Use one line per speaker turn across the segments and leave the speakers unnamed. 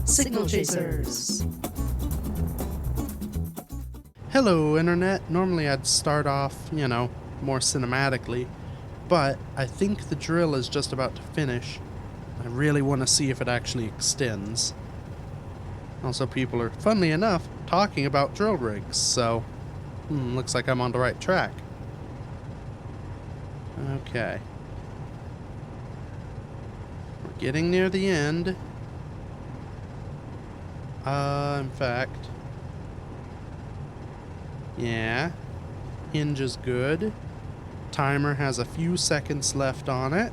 Signal Chasers.
Hello, Internet. Normally I'd start off, more cinematically, but I think the drill is just about to finish. I really want to see if it actually extends. Also, people are, funnily enough, talking about drill rigs, so looks like I'm on the right track. Okay. We're getting near the end. In fact... Yeah. Hinge is good. Timer has a few seconds left on it.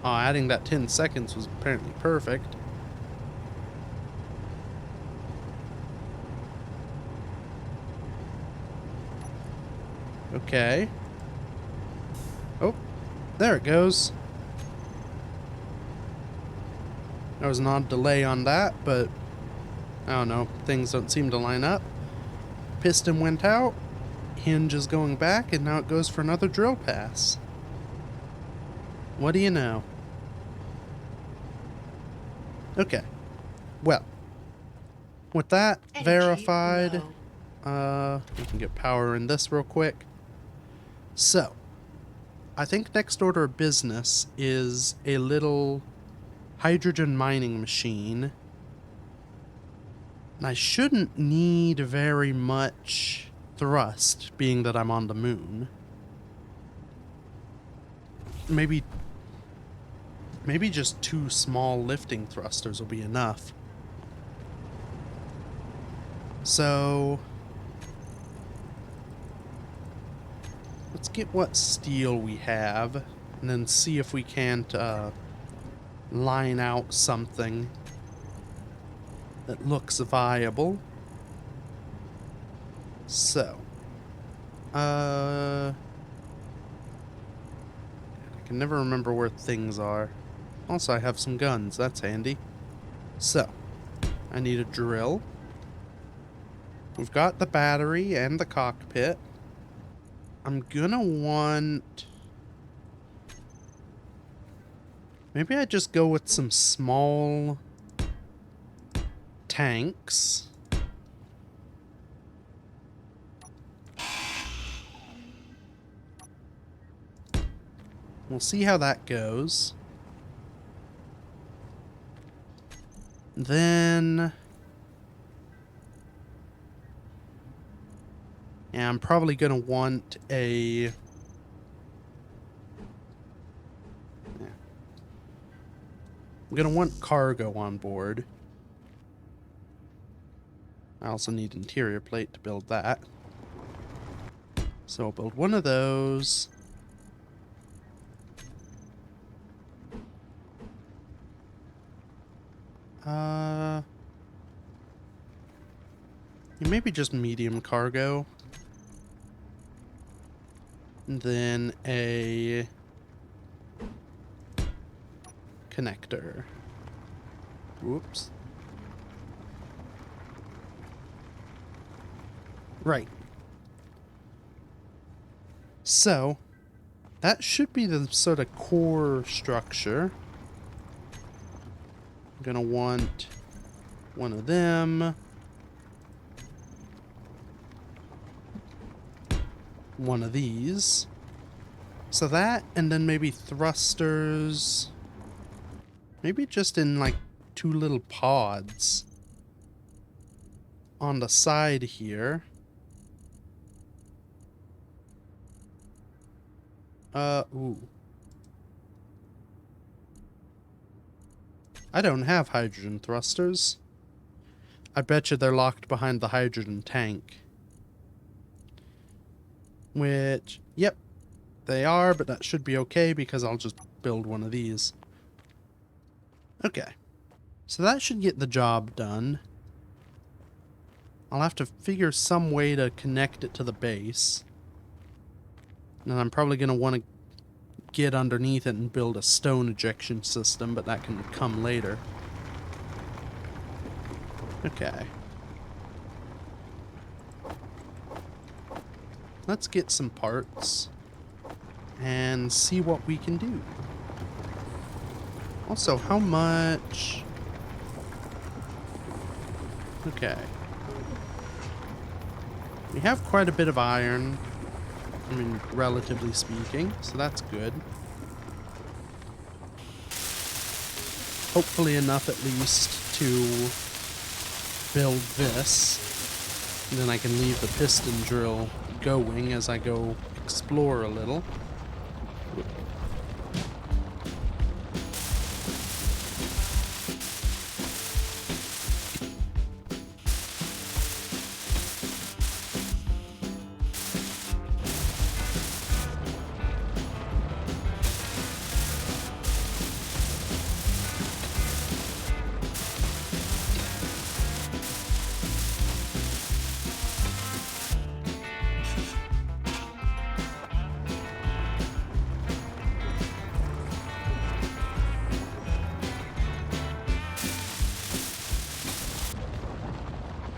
Oh, adding that 10 seconds was apparently perfect. Okay. Oh, there it goes. There was an odd delay on that, but I don't know. Things don't seem to line up. Piston went out. Hinge is going back, and now it goes for another drill pass. What do you know? Okay. Well, with that verified, we can get power in this real quick. So, I think next order of business is a little hydrogen mining machine. And I shouldn't need very much thrust, being that I'm on the moon. Maybe just 2 small lifting thrusters will be enough. So let's get what steel we have, and then see if we can't line out something that looks viable. So, I can never remember where things are. Also, I have some guns. That's handy. So, I need a drill. We've got the battery and the cockpit. I'm gonna want... Maybe I just go with some small tanks. We'll see how that goes. Then... Yeah, I'm probably gonna want a... I'm gonna want cargo on board. I also need interior plate to build that. So I'll build one of those. Maybe just medium cargo. And then a connector. Whoops. Right. So, that should be the sort of core structure. I'm gonna want one of them. One of these. So that, and then maybe thrusters. Maybe just in like 2 little pods on the side here. Ooh. I don't have hydrogen thrusters. I bet you they're locked behind the hydrogen tank. Which, yep, they are, but that should be okay because I'll just build one of these. Okay. So that should get the job done. I'll have to figure some way to connect it to the base. And I'm probably going to want to get underneath it and build a stone ejection system, but that can come later. Okay. Let's get some parts and see what we can do. Also, how much Okay. We have quite a bit of iron. I mean, relatively speaking, so that's good. Hopefully enough at least to build this. And then I can leave the piston drill going as I go explore a little.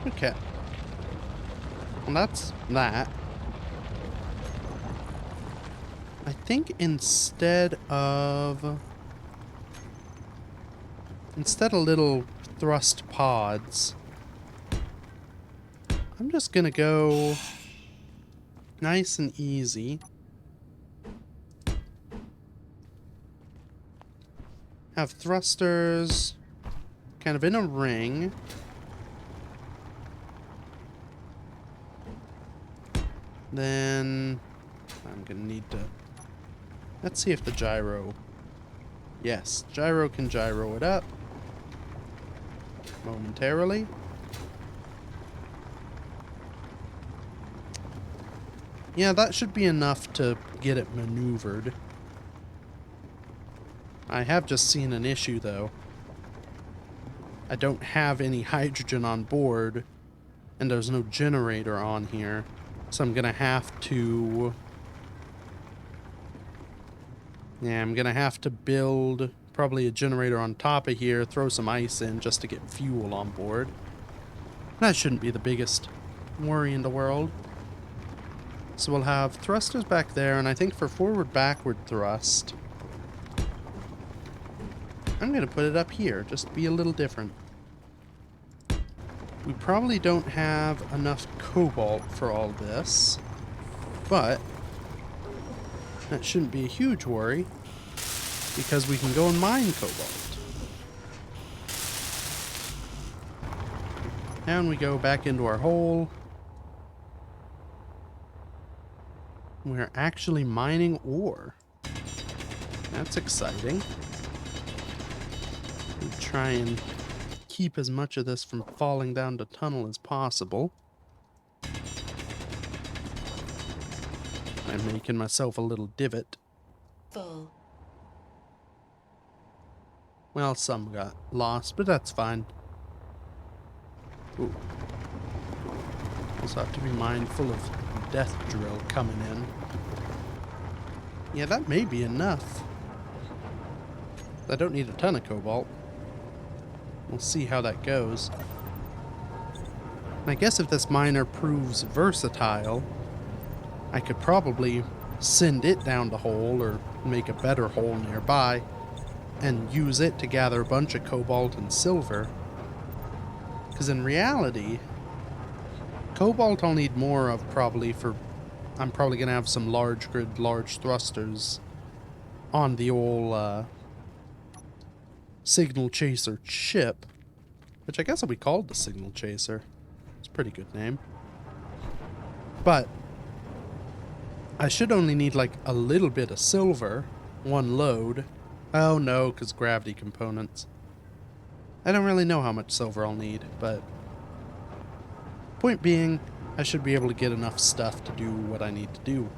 Okay. Well, that's that. I think instead of little thrust pods, I'm just gonna go nice and easy. Have thrusters kind of in a ring. Then I'm gonna need to... Let's see if the gyro... Yes, gyro can gyro it up momentarily. Yeah, that should be enough to get it maneuvered. I have just seen an issue, though. I don't have any hydrogen on board, and there's no generator on here. So I'm gonna have to... Yeah, I'm gonna have to build probably a generator on top of here, throw some ice in just to get fuel on board. That shouldn't be the biggest worry in the world. So we'll have thrusters back there, and I think for forward-backward thrust, I'm gonna put it up here, just to be a little different. We probably don't have enough cobalt for all this, but that shouldn't be a huge worry, because we can go and mine cobalt. Down we go back into our hole. We're actually mining ore. That's exciting. We try and keep as much of this from falling down the tunnel as possible. I'm making myself a little divot.
Full.
Well, some got lost, but that's fine. Ooh. Also have to be mindful of death drill coming in. Yeah, that may be enough. I don't need a ton of cobalt. We'll see how that goes. And I guess if this miner proves versatile, I could probably send it down the hole or make a better hole nearby and use it to gather a bunch of cobalt and silver. Because in reality, cobalt I'll need more of probably for... I'm probably going to have some large grid, large thrusters on the old Signal Chaser ship, which I guess will be called the Signal Chaser. It's a pretty good name. But I should only need like a little bit of silver, one load. Oh no, because gravity components. I don't really know how much silver I'll need, but point being, I should be able to get enough stuff to do what I need to do.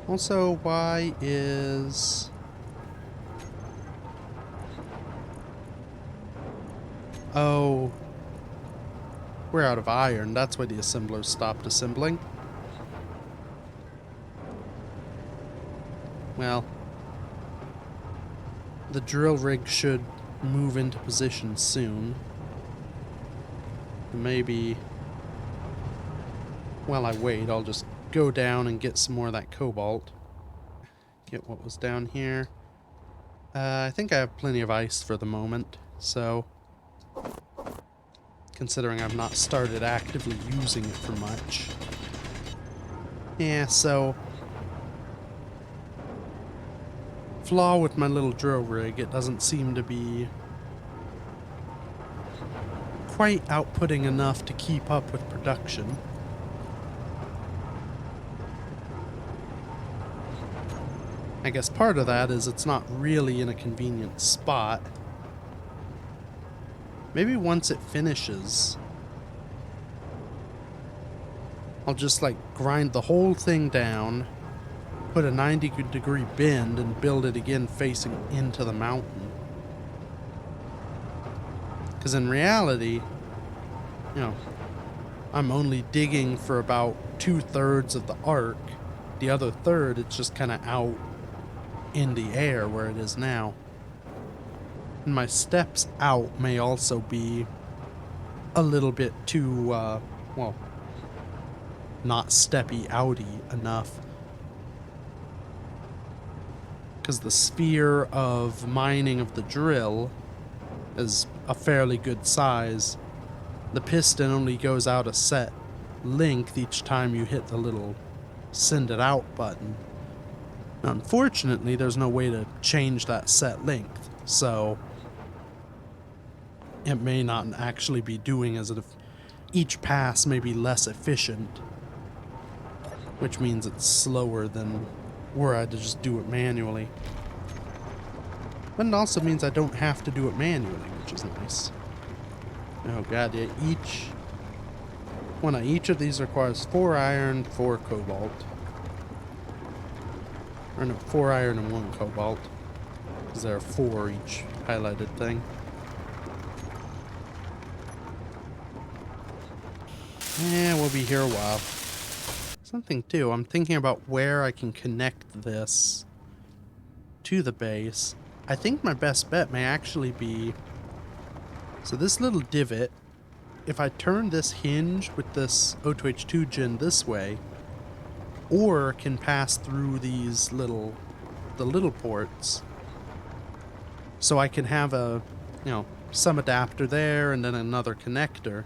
Also, why is... Oh, we're out of iron. That's why the assemblers stopped assembling. Well, the drill rig should move into position soon. Maybe while I wait, I'll just go down and get some more of that cobalt. Get what was down here. I think I have plenty of ice for the moment, so considering I've not started actively using it for much. Yeah, so flaw with my little drill rig, it doesn't seem to be quite outputting enough to keep up with production. I guess part of that is it's not really in a convenient spot. Maybe once it finishes, I'll just like grind the whole thing down, put a 90-degree bend, and build it again facing into the mountain. Because in reality, you know, I'm only digging for about 2/3 of the arc. The other third, it's just kind of out in the air where it is now. And my steps out may also be a little bit too, well, not steppy outy enough. Because the sphere of mining of the drill is a fairly good size. The piston only goes out a set length each time you hit the little send it out button. Now, unfortunately, there's no way to change that set length, so it may not actually be doing as if each pass may be less efficient, which means it's slower than were I to just do it manually. But it also means I don't have to do it manually, which is nice. Oh god, yeah, each of these requires 4 iron, 4 cobalt. Or no, 4 iron and 1 cobalt. Because there are 4 each highlighted thing. Yeah, we'll be here a while. Something too, I'm thinking about where I can connect this to the base. I think my best bet may actually be... So this little divot, if I turn this hinge with this O2H2 gen this way, or can pass through these the little ports, so I can have a, you know, some adapter there and then another connector.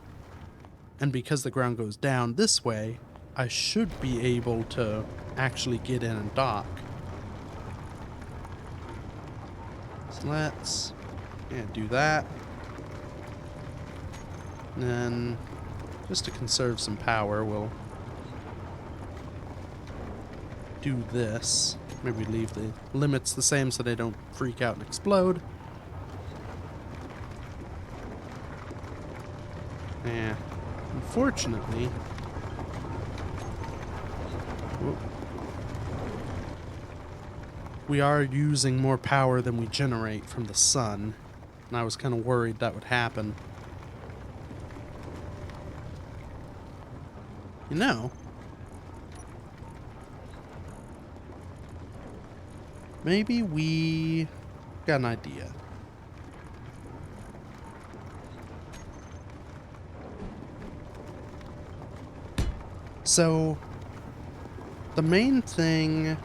And because the ground goes down this way, I should be able to actually get in and dock. So let's do that. And then, just to conserve some power, we'll do this. Maybe leave the limits the same so they don't freak out and explode. Yeah. Unfortunately... Whoop. We are using more power than we generate from the sun, and I was kind of worried that would happen. You know, maybe we got an idea. So, the main thing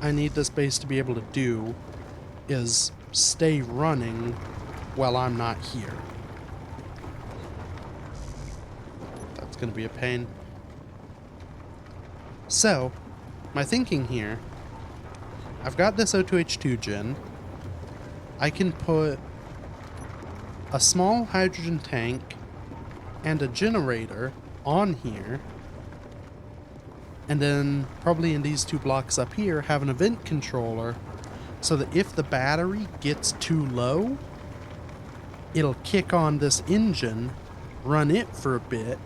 I need this base to be able to do is stay running while I'm not here. That's going to be a pain. So, my thinking here, I've got this O2H2 gen. I can put a small hydrogen tank and a generator on here, and then probably in these 2 blocks up here have an event controller so that if the battery gets too low, it'll kick on this engine, run it for a bit.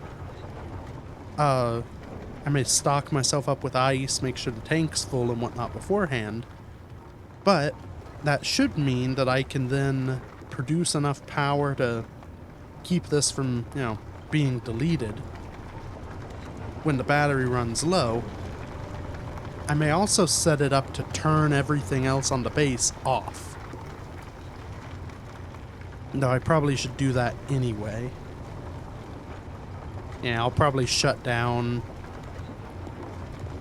I may stock myself up with ice, make sure the tank's full and whatnot beforehand, but that should mean that I can then produce enough power to keep this from, you know, being deleted when the battery runs low. I may also set it up to turn everything else on the base off. Though I probably should do that anyway. Yeah, I'll probably shut down...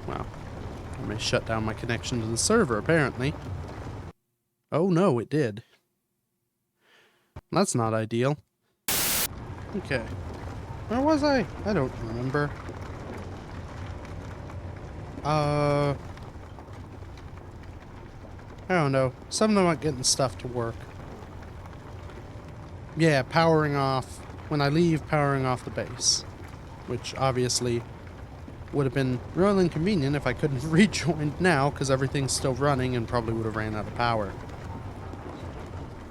Well, I may shut down my connection to the server, apparently. Oh no, it did. That's not ideal. Okay. Where was I? I don't remember. I don't know. Something about getting stuff to work. Yeah, powering off. When I leave, powering off the base. Which obviously would have been real inconvenient if I couldn't rejoin now, because everything's still running and probably would have ran out of power.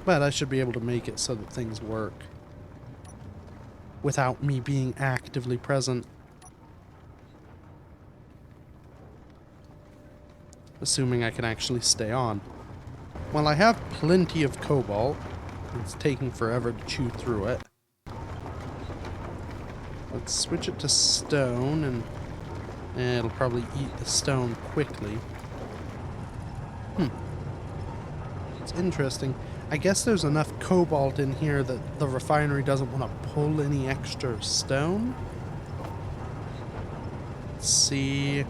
But I should be able to make it so that things work without me being actively present. Assuming I can actually stay on. Well, I have plenty of cobalt. It's taking forever to chew through it. Let's switch it to stone, and it'll probably eat the stone quickly. It's interesting. I guess there's enough cobalt in here that the refinery doesn't want to pull any extra stone. Let's see.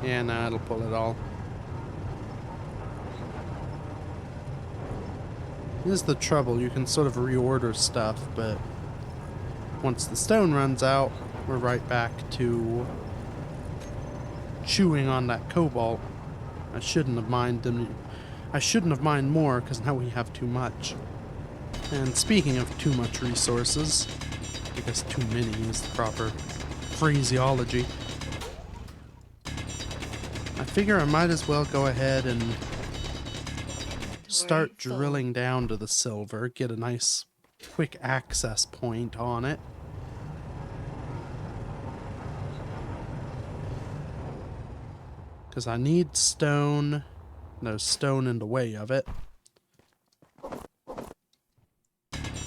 Yeah, nah, it'll pull it all. This is the trouble. You can sort of reorder stuff, but once the stone runs out, we're right back to chewing on that cobalt. I shouldn't have minded more, because now we have too much. And speaking of too much resources, I guess too many is the proper phraseology. I figure I might as well go ahead and start drilling down to the silver, get a nice quick access point on it. Because I need stone. There's stone in the way of it.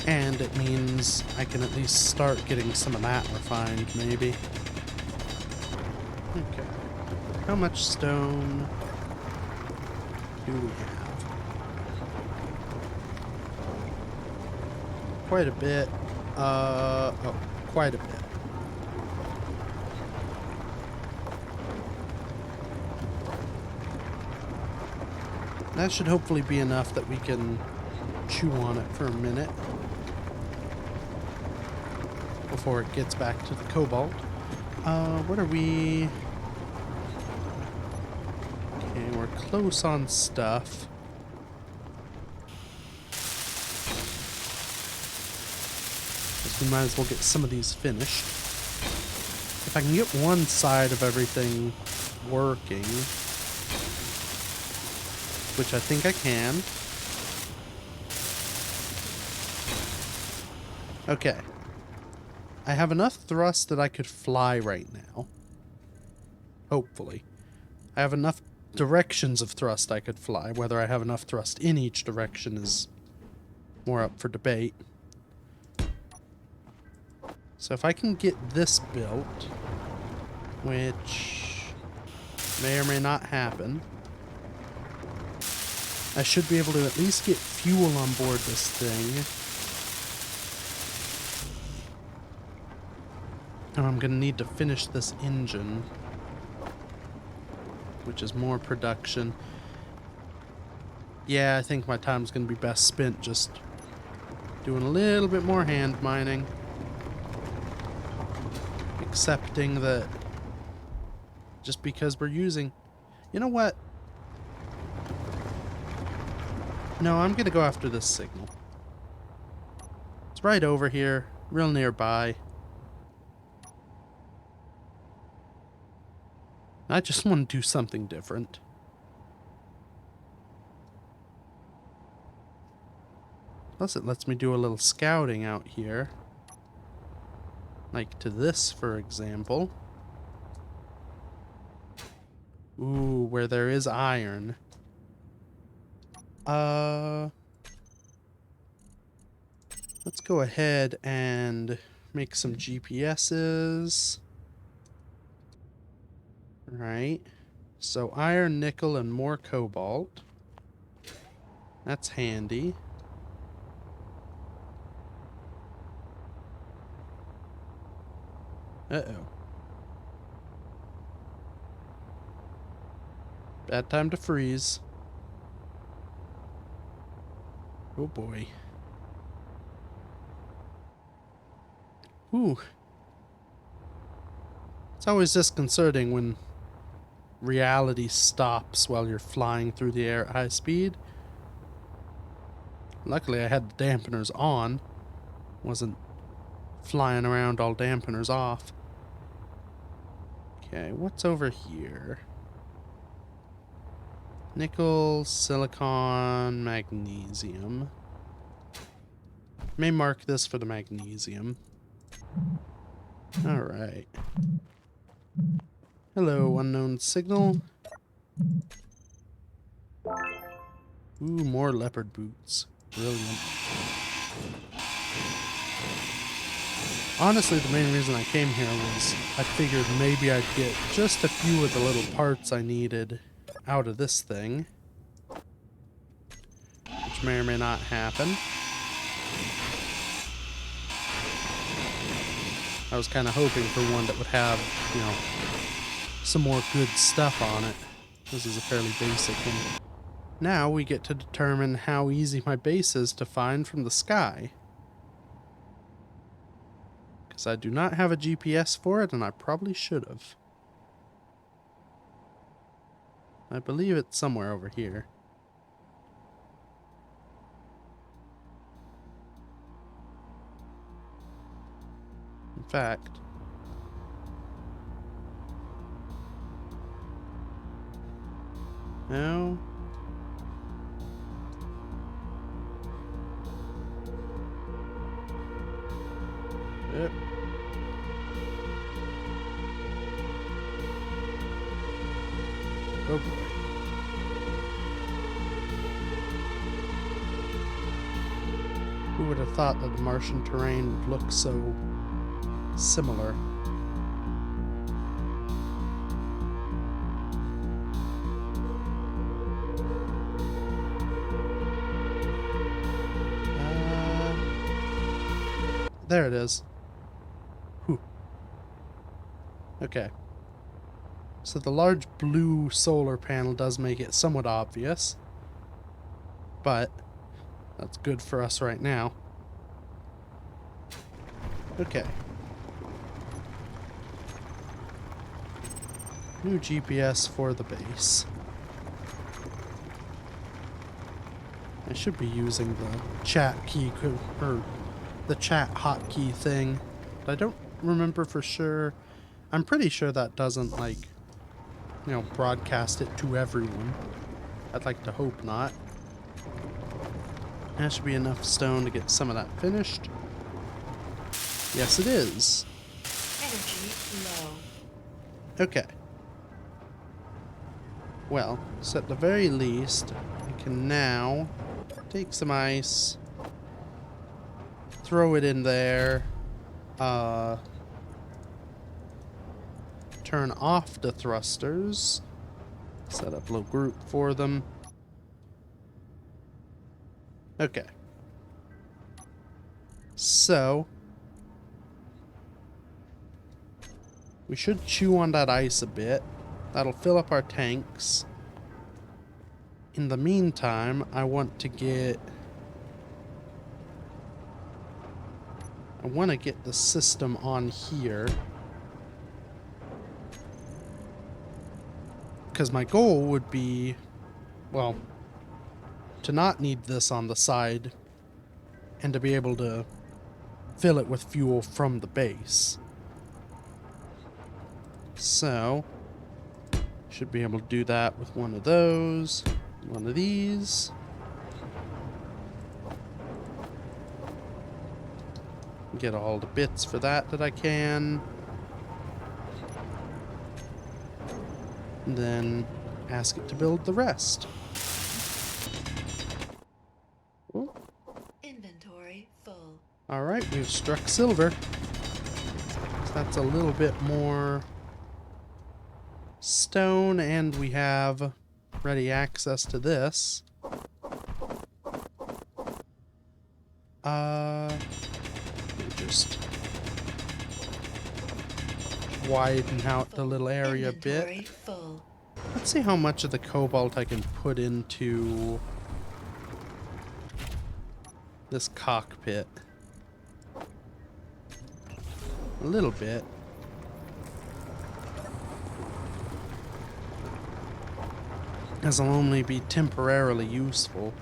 And it means I can at least start getting some of that refined, maybe. Okay. How much stone do we have? Quite a bit. Oh, quite a bit. That should hopefully be enough that we can chew on it for a minute before it gets back to the cobalt. What are we? Okay, we're close on stuff. Guess we might as well get some of these finished. If I can get one side of everything working, which I think I can. Okay. I have enough thrust that I could fly right now. Hopefully. I have enough directions of thrust I could fly. Whether I have enough thrust in each direction is more up for debate. So if I can get this built, which may or may not happen, I should be able to at least get fuel on board this thing. And I'm gonna need to finish this engine, which is more production. Yeah, I think my time's gonna be best spent just doing a little bit more hand mining. Accepting that just because we're using... You know what? No, I'm gonna go after this signal. It's right over here, real nearby. I just want to do something different. Plus it lets me do a little scouting out here. Like to this, for example. Ooh, where there is iron. Let's go ahead and make some GPSs. Right. So iron, nickel, and more cobalt. That's handy. Uh-oh. Bad time to freeze. Oh boy. Ooh. It's always disconcerting when reality stops while you're flying through the air at high speed. Luckily I had the dampeners on. Wasn't flying around all dampeners off. Okay, what's over here? Nickel, silicon, magnesium. May mark this for the magnesium. Alright. Hello, unknown signal. Ooh, more leopard boots. Brilliant. Honestly, the main reason I came here was I figured maybe I'd get just a few of the little parts I needed out of this thing. Which may or may not happen. I was kind of hoping for one that would have, you know, some more good stuff on it. This is a fairly basic one. Now we get to determine how easy my base is to find from the sky. Because I do not have a GPS for it, and I probably should have. I believe it's somewhere over here. In fact... No. Yep. Oh boy. Who would have thought that the Martian terrain would look so similar? There it is. Whew. Okay. So the large blue solar panel does make it somewhat obvious. But that's good for us right now. Okay. New GPS for the base. I should be using the chat key, or the chat hotkey thing. But I don't remember for sure. I'm pretty sure that doesn't, like, you know, broadcast it to everyone. I'd like to hope not. That should be enough stone to get some of that finished. Yes, it is.
Energy low.
Okay. Well, so at the very least, I can now take some ice, throw it in there, turn off the thrusters, set up a little group for them. Okay. So, we should chew on that ice a bit. That'll fill up our tanks. In the meantime, I want to get the system on here. Because my goal would be, well, to not need this on the side and to be able to fill it with fuel from the base. So, should be able to do that with one of those, one of these. Get all the bits for that I can. And then ask it to build the rest. Ooh.
Inventory full.
Alright, we've struck silver. So that's a little bit more stone, and we have ready access to this. Let me just widen out the little area a bit.
Full.
Let's see how much of the cobalt I can put into this cockpit. A little bit. As it'll only be temporarily useful.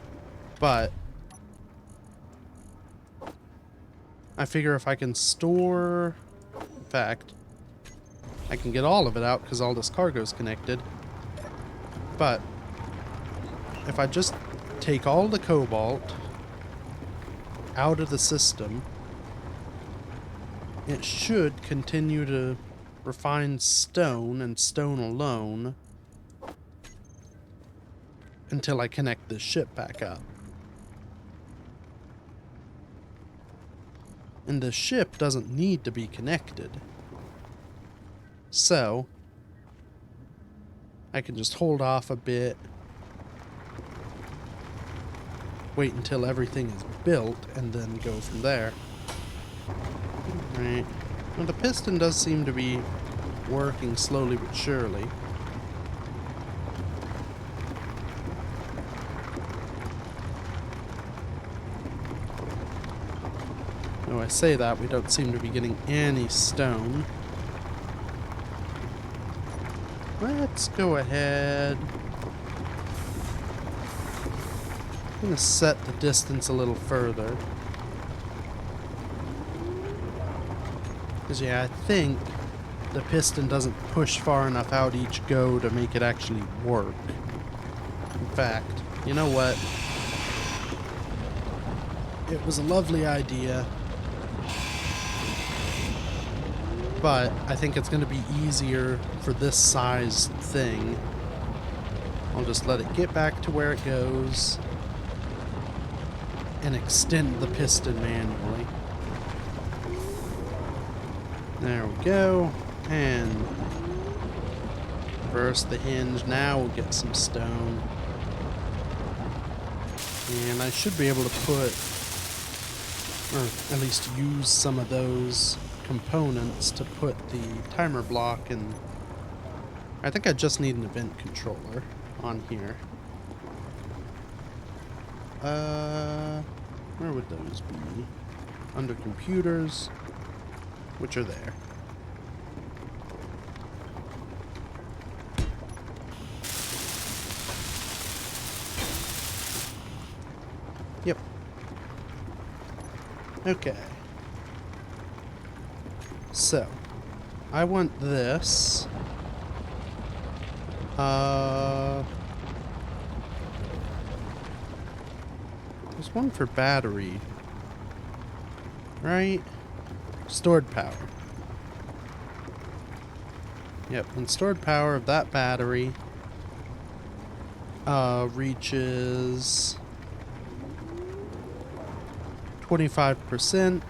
But I figure if I can store... In fact, I can get all of it out because all this cargo is connected. But if I just take all the cobalt out of the system, it should continue to refine stone and stone alone until I connect this ship back up. And the ship doesn't need to be connected. So I can just hold off a bit, wait until everything is built, and then go from there. Right. Well, the piston does seem to be working slowly but surely. Though I say that, we don't seem to be getting any stone. Let's go ahead. I'm going to set the distance a little further. Because, yeah, I think the piston doesn't push far enough out each go to make it actually work. In fact, you know what? It was a lovely idea. But I think it's going to be easier for this size thing. I'll just let it get back to where it goes and extend the piston manually. There we go. And reverse the hinge. Now we'll get some stone. And I should be able to put, or at least use some of those components to put the timer block in. I think I just need an event controller on here. Where would those be? Under computers, which are there. Yep. Okay. So, I want this. There's one for battery. Right? Stored power. Yep, and stored power of that battery reaches 25%.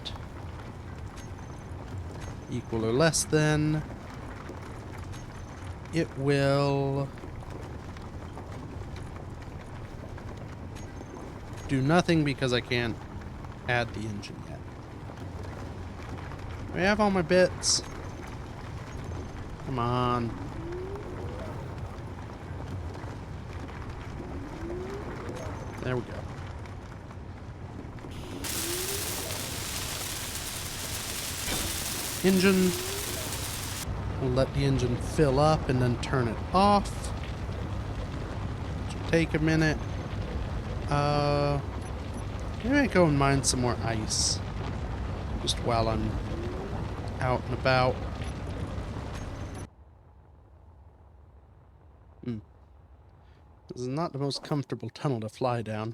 Equal or less than, it will do nothing because I can't add the engine yet. Do I have all my bits? Come on. There we go. Engine. We'll let the engine fill up and then turn it off. Which will take a minute. Maybe I go and mine some more ice. Just while I'm out and about. This is not the most comfortable tunnel to fly down.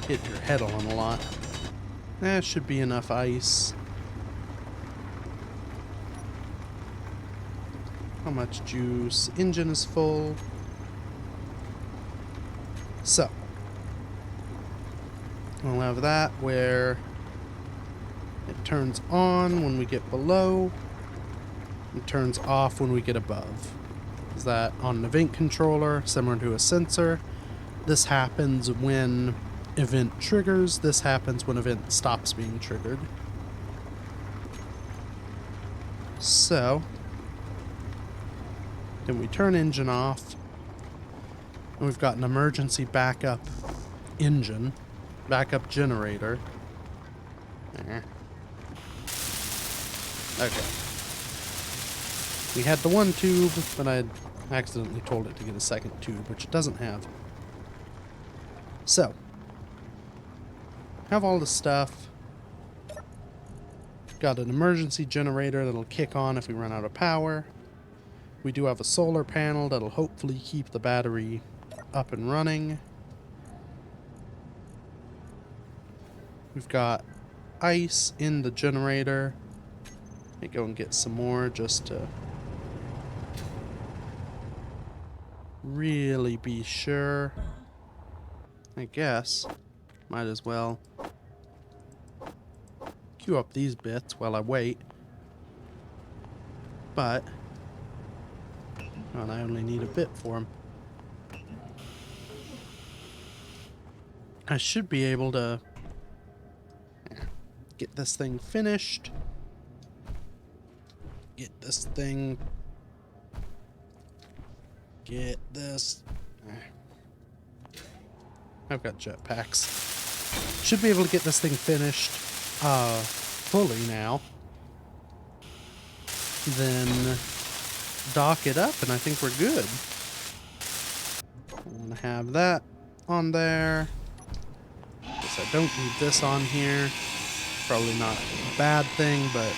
Hit your head on a lot. That should be enough ice. How much juice? Engine is full. So, we'll have that where it turns on when we get below and turns off when we get above. Is that on an event controller, similar to a sensor? This happens when event triggers. This happens when event stops being triggered. So, Can we turn engine off? And we've got an emergency backup engine, backup generator. Okay. We had the one tube, but I accidentally told it to get a second tube, which it doesn't have. So, have all the stuff. Got an emergency generator that'll kick on if we run out of power. We do have a solar panel that'll hopefully keep the battery up and running. We've got ice in the generator. Let me go and get some more just to really be sure. I guess might as well queue up these bits while I wait. But well, I only need a bit for them. I should be able to get this thing finished. Get this. I've got jetpacks. Should be able to get this thing finished fully now. Then dock it up and I think we're good. I want to have that on there. Guess I don't need this on here. Probably not a bad thing, but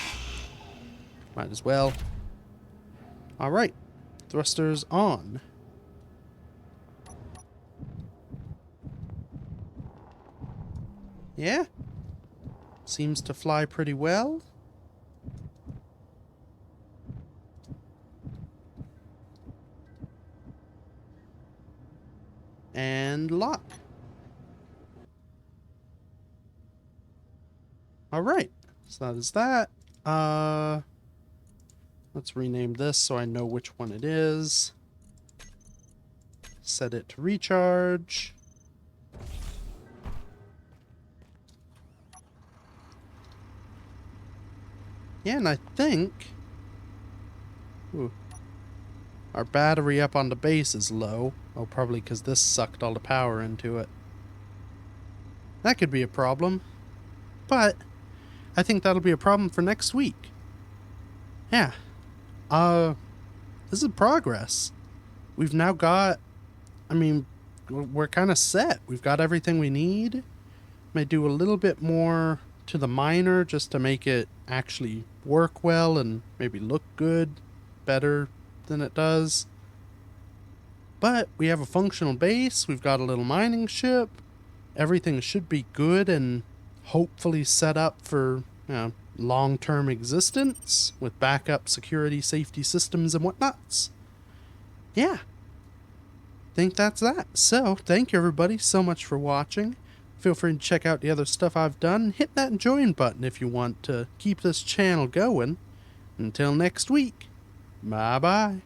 might as well. Alright. Thrusters on. Yeah. Seems to fly pretty well. And lock. Alright. So that is that. Let's rename this so I know which one it is. Set it to recharge. Yeah, and I think our battery up on the base is low. Oh, probably because this sucked all the power into it. That could be a problem. But I think that'll be a problem for next week. Yeah. This is progress. We've now got, I mean, we're kind of set. We've got everything we need. May do a little bit more to the miner just to make it actually work well and maybe look good, better than it does. But we have a functional base. We've got a little mining ship. Everything should be good and hopefully set up for, you know, long-term existence with backup security safety systems and whatnots. Yeah. Think that's that. So, thank you everybody so much for watching. Feel free to check out the other stuff I've done. Hit that join button if you want to keep this channel going. Until next week. Bye-bye.